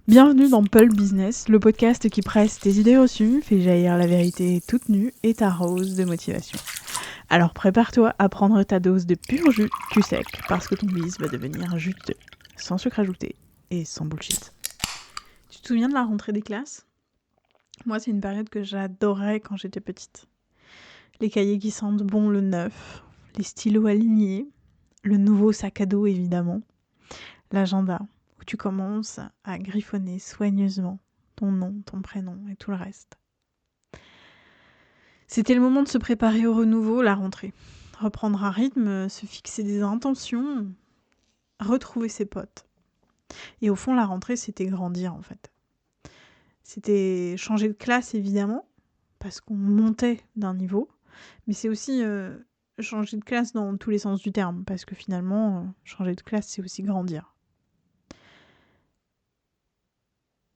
Bienvenue dans Pulp Business, le podcast qui presse tes idées reçues, fait jaillir la vérité toute nue et t'arrose de motivation. Alors prépare-toi à prendre ta dose de pur jus cul sec, parce que ton bise va devenir juteux, sans sucre ajouté et sans bullshit. Tu te souviens de la rentrée des classes ? Moi, c'est une période que j'adorais quand j'étais petite. Les cahiers qui sentent bon le neuf, les stylos alignés, le nouveau sac à dos évidemment, l'agenda, où tu commences à griffonner soigneusement ton nom, ton prénom et tout le reste. C'était le moment de se préparer au renouveau, la rentrée. Reprendre un rythme, se fixer des intentions, retrouver ses potes. Et au fond, la rentrée, c'était grandir en fait. C'était changer de classe évidemment, parce qu'on montait d'un niveau, mais c'est aussi changer de classe dans tous les sens du terme, parce que finalement, changer de classe, c'est aussi grandir.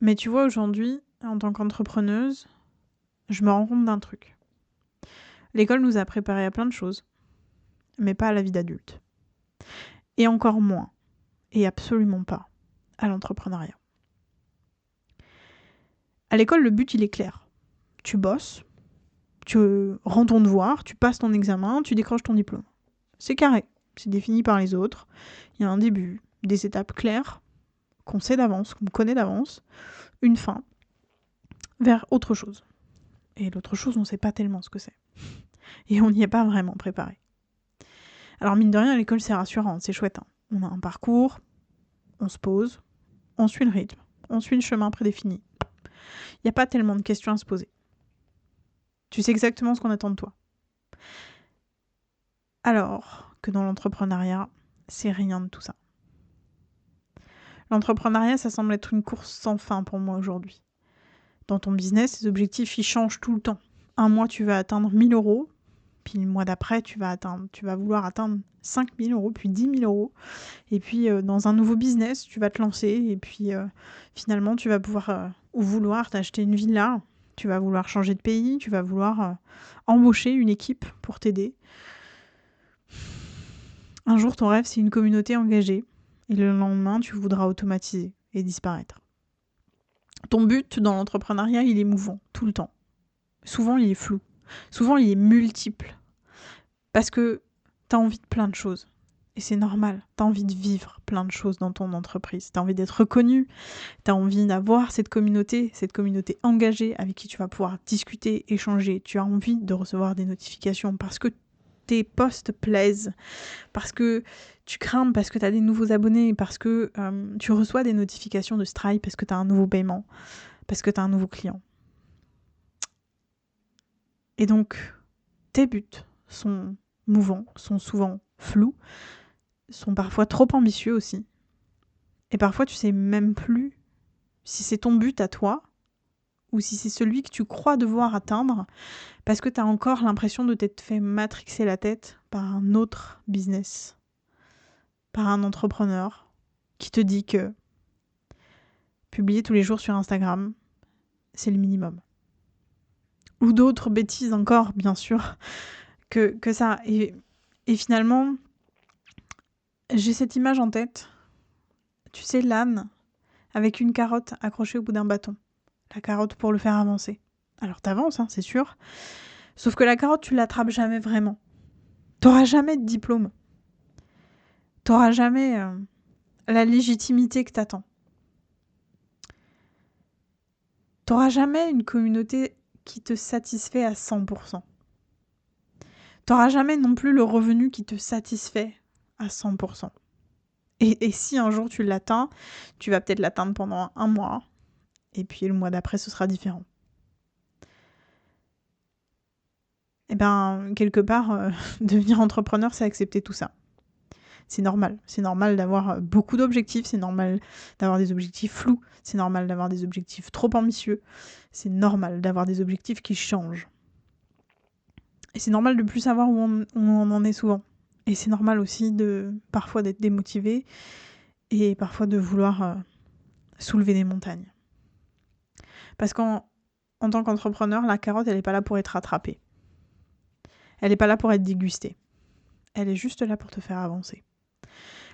Mais tu vois, aujourd'hui, en tant qu'entrepreneuse, je me rends compte d'un truc. L'école nous a préparés à plein de choses, mais pas à la vie d'adulte. Et encore moins, et absolument pas, à l'entrepreneuriat. À l'école, le but, il est clair. Tu bosses, tu rends ton devoir, tu passes ton examen, tu décroches ton diplôme. C'est carré, c'est défini par les autres. Il y a un début, des étapes claires, qu'on sait d'avance, qu'on connaît d'avance, une fin, vers autre chose. Et l'autre chose, on ne sait pas tellement ce que c'est. Et on n'y est pas vraiment préparé. Alors mine de rien, à l'école, c'est rassurant, c'est chouette. On a un parcours, on se pose, on suit le rythme, on suit le chemin prédéfini. Il n'y a pas tellement de questions à se poser. Tu sais exactement ce qu'on attend de toi. Alors que dans l'entrepreneuriat, c'est rien de tout ça. L'entrepreneuriat, ça semble être une course sans fin pour moi aujourd'hui. Dans ton business, les objectifs, ils changent tout le temps. Un mois, tu vas atteindre 1 000 euros, puis le mois d'après, tu vas vouloir atteindre 5 000 euros, puis 10 000 euros. Et puis, dans un nouveau business, tu vas te lancer, et puis finalement, tu vas pouvoir ou vouloir t'acheter une villa, tu vas vouloir changer de pays, tu vas vouloir embaucher une équipe pour t'aider. Un jour, ton rêve, c'est une communauté engagée. Et le lendemain, tu voudras automatiser et disparaître. Ton but dans l'entrepreneuriat, il est mouvant, tout le temps. Souvent, il est flou. Souvent, il est multiple. Parce que tu as envie de plein de choses. Et c'est normal. Tu as envie de vivre plein de choses dans ton entreprise. Tu as envie d'être reconnu. Tu as envie d'avoir cette communauté engagée avec qui tu vas pouvoir discuter, échanger. Tu as envie de recevoir des notifications parce que tes posts plaisent, parce que tu crains, parce que tu as des nouveaux abonnés, parce que tu reçois des notifications de Stripe, parce que tu as un nouveau paiement, parce que tu as un nouveau client. Et donc, tes buts sont mouvants, sont souvent flous, sont parfois trop ambitieux aussi. Et parfois, tu sais même plus si c'est ton but à toi ou si c'est celui que tu crois devoir atteindre parce que tu as encore l'impression de t'être fait matrixer la tête par un autre business, par un entrepreneur qui te dit que publier tous les jours sur Instagram, c'est le minimum. Ou d'autres bêtises encore, bien sûr, que ça. Et finalement, j'ai cette image en tête. Tu sais, l'âne avec une carotte accrochée au bout d'un bâton. La carotte pour le faire avancer. Alors t'avances, c'est sûr. Sauf que la carotte, tu l'attrapes jamais vraiment. T'auras jamais de diplôme. T'auras jamais la légitimité que t'attends. T'auras jamais une communauté qui te satisfait à 100%. T'auras jamais non plus le revenu qui te satisfait à 100%. Et si un jour tu l'atteins, tu vas peut-être l'atteindre pendant un mois. Et puis le mois d'après, ce sera différent. Et bien, quelque part, devenir entrepreneur, c'est accepter tout ça. C'est normal. C'est normal d'avoir beaucoup d'objectifs. C'est normal d'avoir des objectifs flous. C'est normal d'avoir des objectifs trop ambitieux. C'est normal d'avoir des objectifs qui changent. Et c'est normal de ne plus savoir où on en est souvent. Et c'est normal aussi parfois d'être démotivé et parfois de vouloir soulever des montagnes. Parce qu'en tant qu'entrepreneur, la carotte, elle n'est pas là pour être attrapée. Elle n'est pas là pour être dégustée. Elle est juste là pour te faire avancer.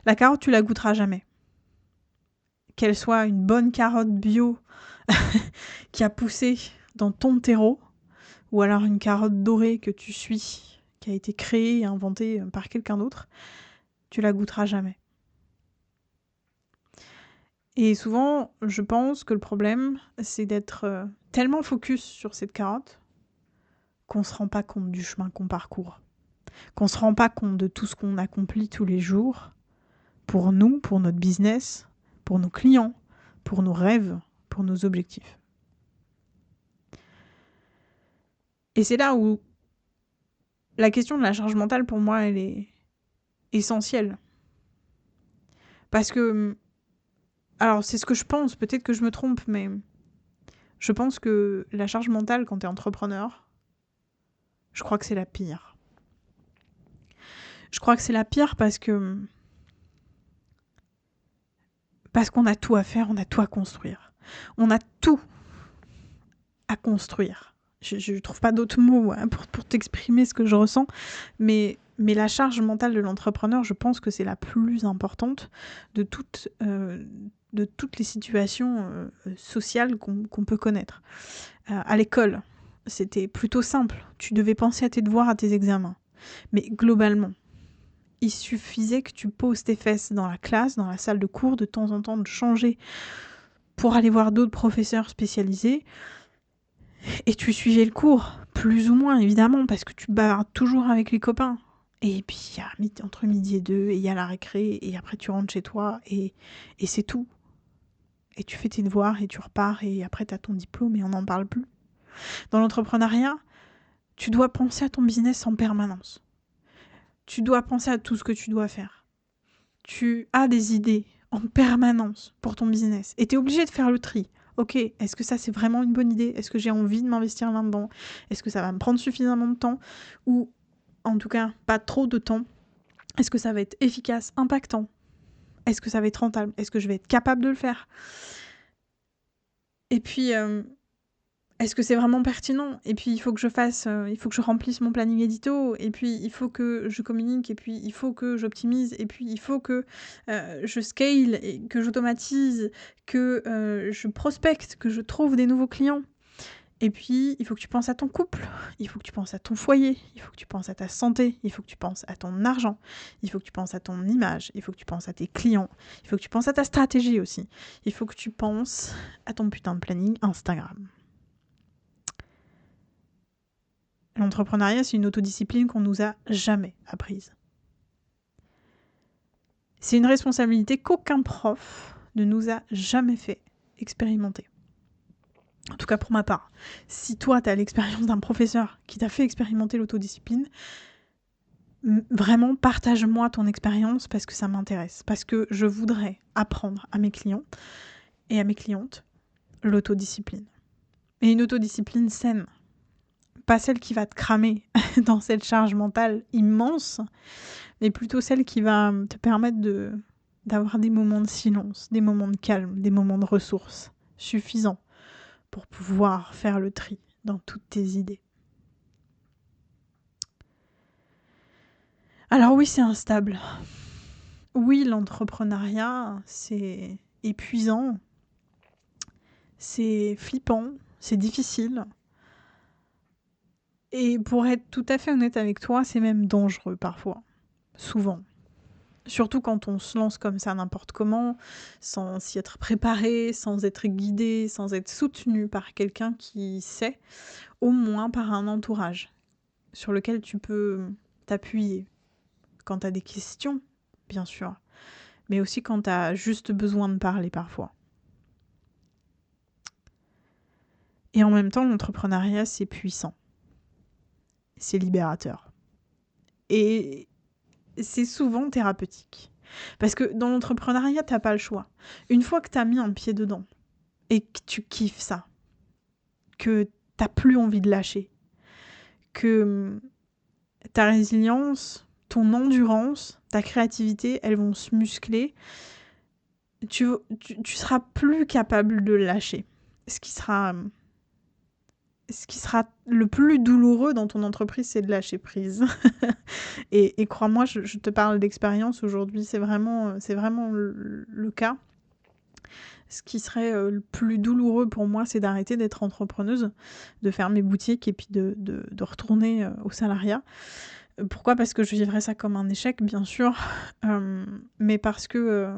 La carotte, tu la goûteras jamais. qu'elle soit une bonne carotte bio qui a poussé dans ton terreau, ou alors une carotte dorée que tu suis, qui a été créée et inventée par quelqu'un d'autre, tu la goûteras jamais. Et souvent, je pense que le problème, c'est d'être tellement focus sur cette carotte qu'on ne se rend pas compte du chemin qu'on parcourt, qu'on ne se rend pas compte de tout ce qu'on accomplit tous les jours, pour nous, pour notre business, pour nos clients, pour nos rêves, pour nos objectifs. Et c'est là où la question de la charge mentale, pour moi, elle est essentielle. Parce que, alors c'est ce que je pense, peut-être que je me trompe, mais je pense que la charge mentale quand tu es entrepreneur, je crois que c'est la pire. Je crois que c'est la pire parce qu'on a tout à faire, on a tout à construire. On a tout à construire. Je ne trouve pas d'autres mots pour t'exprimer ce que je ressens, mais la charge mentale de l'entrepreneur, je pense que c'est la plus importante de toutes les situations sociales qu'on peut connaître. À l'école, c'était plutôt simple. Tu devais penser à tes devoirs, à tes examens. Mais globalement, il suffisait que tu poses tes fesses dans la classe, dans la salle de cours, de temps en temps de changer pour aller voir d'autres professeurs spécialisés. Et tu suivais le cours, plus ou moins évidemment, parce que tu bavardes toujours avec les copains. Et puis il y a entre midi et 2, et il y a la récré, et après tu rentres chez toi, et c'est tout. Et tu fais tes devoirs, et tu repars, et après tu as ton diplôme, et on n'en parle plus. Dans l'entrepreneuriat, tu dois penser à ton business en permanence. Tu dois penser à tout ce que tu dois faire. Tu as des idées en permanence pour ton business. Et tu es obligé de faire le tri. Ok, est-ce que ça c'est vraiment une bonne idée ? Est-ce que j'ai envie de m'investir là-dedans ? Est-ce que ça va me prendre suffisamment de temps ? Ou en tout cas, pas trop de temps ? Est-ce que ça va être efficace, impactant ? Est-ce que ça va être rentable ? Est-ce que je vais être capable de le faire ? Et puis, est-ce que c'est vraiment pertinent ? Et puis, il faut que je remplisse mon planning édito, et puis il faut que je communique, et puis il faut que j'optimise, et puis il faut que je scale, et que j'automatise, que je prospecte, que je trouve des nouveaux clients. Et puis, il faut que tu penses à ton couple, il faut que tu penses à ton foyer, il faut que tu penses à ta santé, il faut que tu penses à ton argent, il faut que tu penses à ton image, il faut que tu penses à tes clients, il faut que tu penses à ta stratégie aussi, il faut que tu penses à ton putain de planning Instagram. L'entrepreneuriat, c'est une autodiscipline qu'on nous a jamais apprise. C'est une responsabilité qu'aucun prof ne nous a jamais fait expérimenter. En tout cas pour ma part. Si toi, tu as l'expérience d'un professeur qui t'a fait expérimenter l'autodiscipline, vraiment partage-moi ton expérience parce que ça m'intéresse. Parce que je voudrais apprendre à mes clients et à mes clientes l'autodiscipline. Et une autodiscipline saine. Pas celle qui va te cramer dans cette charge mentale immense, mais plutôt celle qui va te permettre d'avoir des moments de silence, des moments de calme, des moments de ressources suffisants pour pouvoir faire le tri dans toutes tes idées. Alors oui, c'est instable. Oui, l'entrepreneuriat, c'est épuisant, c'est flippant, c'est difficile. Et pour être tout à fait honnête avec toi, c'est même dangereux parfois, souvent. Surtout quand on se lance comme ça n'importe comment, sans s'y être préparé, sans être guidé, sans être soutenu par quelqu'un qui sait, au moins par un entourage sur lequel tu peux t'appuyer quand tu as des questions, bien sûr, mais aussi quand tu as juste besoin de parler parfois. Et en même temps, l'entrepreneuriat, c'est puissant. C'est libérateur. Et c'est souvent thérapeutique. Parce que dans l'entrepreneuriat, t'as pas le choix. Une fois que t'as mis un pied dedans et que tu kiffes ça, que t'as plus envie de lâcher, que ta résilience, ton endurance, ta créativité, elles vont se muscler, tu seras plus capable de lâcher. Ce qui sera le plus douloureux dans ton entreprise, c'est de lâcher prise. et crois-moi, je te parle d'expérience aujourd'hui, c'est vraiment le cas. Ce qui serait le plus douloureux pour moi, c'est d'arrêter d'être entrepreneuse, de faire mes boutiques et puis de retourner au salariat. Pourquoi ? Parce que je vivrais ça comme un échec, bien sûr, mais parce que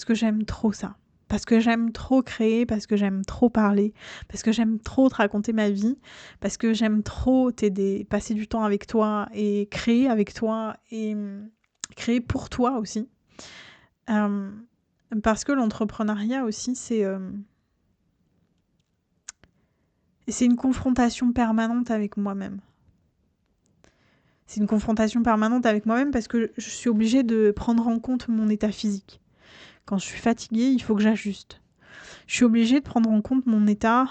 j'aime trop ça. Parce que j'aime trop créer, parce que j'aime trop parler, parce que j'aime trop te raconter ma vie, parce que j'aime trop t'aider, passer du temps avec toi et créer avec toi et créer pour toi aussi. Parce que l'entrepreneuriat aussi, c'est une confrontation permanente avec moi-même. C'est une confrontation permanente avec moi-même parce que je suis obligée de prendre en compte mon état physique. Quand je suis fatiguée, il faut que j'ajuste. Je suis obligée de prendre en compte mon état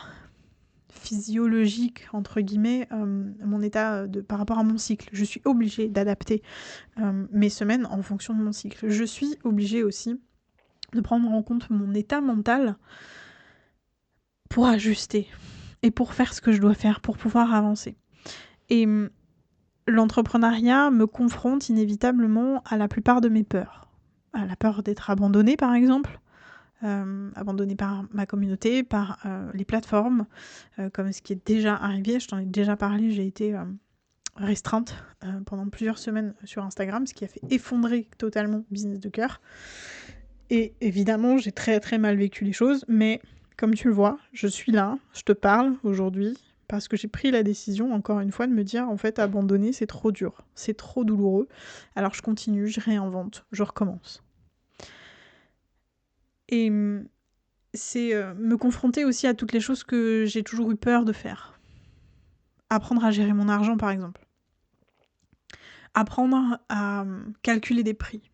physiologique, entre guillemets, mon état par rapport à mon cycle. Je suis obligée d'adapter mes semaines en fonction de mon cycle. Je suis obligée aussi de prendre en compte mon état mental pour ajuster et pour faire ce que je dois faire, pour pouvoir avancer. Et l'entrepreneuriat me confronte inévitablement à la plupart de mes peurs. À la peur d'être abandonnée, par exemple, abandonnée par ma communauté, par les plateformes, comme ce qui est déjà arrivé. Je t'en ai déjà parlé, j'ai été restreinte pendant plusieurs semaines sur Instagram, ce qui a fait effondrer totalement Business de Cœur. Et évidemment, j'ai très très mal vécu les choses, mais comme tu le vois, je suis là, je te parle aujourd'hui, parce que j'ai pris la décision, encore une fois, de me dire, en fait, abandonner, c'est trop dur, c'est trop douloureux. Alors je continue, je réinvente, je recommence. Et c'est me confronter aussi à toutes les choses que j'ai toujours eu peur de faire. Apprendre à gérer mon argent, par exemple. Apprendre à calculer des prix.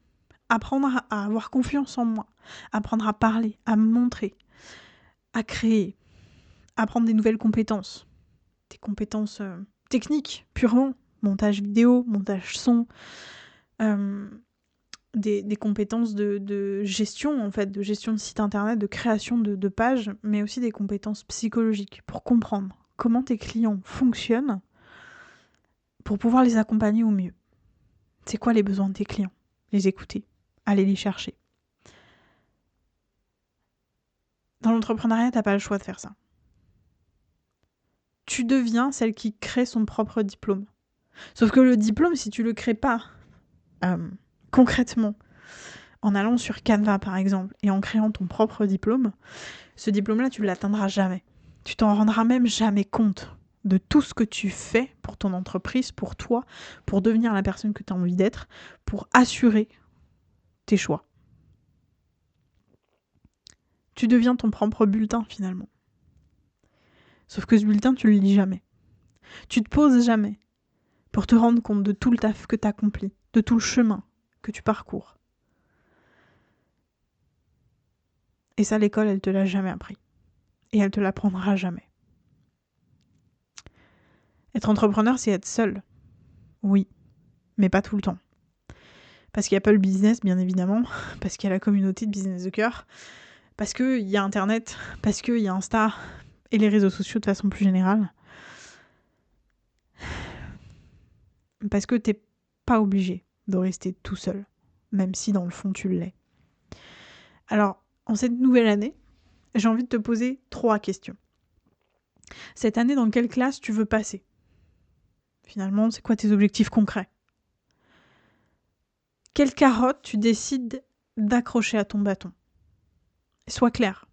Apprendre à avoir confiance en moi. Apprendre à parler, à me montrer, à créer. Apprendre des nouvelles compétences. Des compétences techniques, purement. Montage vidéo, montage son. Des compétences de gestion, en fait, de gestion de site internet, de création de pages, mais aussi des compétences psychologiques pour comprendre comment tes clients fonctionnent pour pouvoir les accompagner au mieux. C'est quoi les besoins de tes clients ? Les écouter, aller les chercher. Dans l'entrepreneuriat, t'as pas le choix de faire ça. Tu deviens celle qui crée son propre diplôme. Sauf que le diplôme, si tu le crées pas concrètement, en allant sur Canva par exemple, et en créant ton propre diplôme, ce diplôme-là, tu ne l'atteindras jamais. Tu t'en rendras même jamais compte de tout ce que tu fais pour ton entreprise, pour toi, pour devenir la personne que tu as envie d'être, pour assurer tes choix. Tu deviens ton propre bulletin finalement. Sauf que ce bulletin, tu le lis jamais. Tu te poses jamais pour te rendre compte de tout le taf que tu accomplis, de tout le chemin que tu parcours. Et ça, l'école, elle te l'a jamais appris. Et elle te l'apprendra jamais. Être entrepreneur, c'est être seul. Oui, mais pas tout le temps. Parce qu'il y a Apple Business, bien évidemment, parce qu'il y a la communauté de Business de Cœur, parce qu'il y a Internet, parce qu'il y a Insta et les réseaux sociaux de façon plus générale. Parce que t'es pas obligé de rester tout seul, même si dans le fond tu l'es. Alors, en cette nouvelle année, j'ai envie de te poser 3 questions. Cette année, dans quelle classe tu veux passer ? Finalement, c'est quoi tes objectifs concrets ? Quelle carotte tu décides d'accrocher à ton bâton ? Sois clair.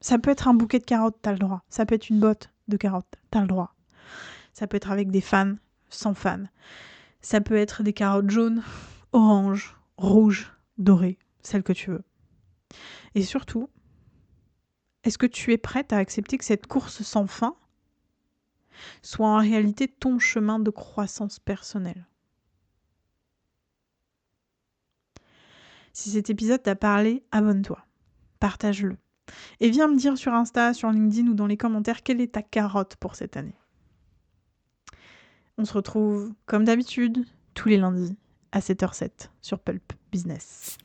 Ça peut être un bouquet de carottes, t'as le droit. Ça peut être une botte de carottes, t'as le droit. Ça peut être avec des fans, sans fans. Ça peut être des carottes jaunes, oranges, rouges, dorées, celles que tu veux. Et surtout, est-ce que tu es prête à accepter que cette course sans fin soit en réalité ton chemin de croissance personnelle ? Si cet épisode t'a parlé, abonne-toi, partage-le. Et viens me dire sur Insta, sur LinkedIn ou dans les commentaires quelle est ta carotte pour cette année. On se retrouve comme d'habitude tous les lundis à 7h07 sur Pulp Business.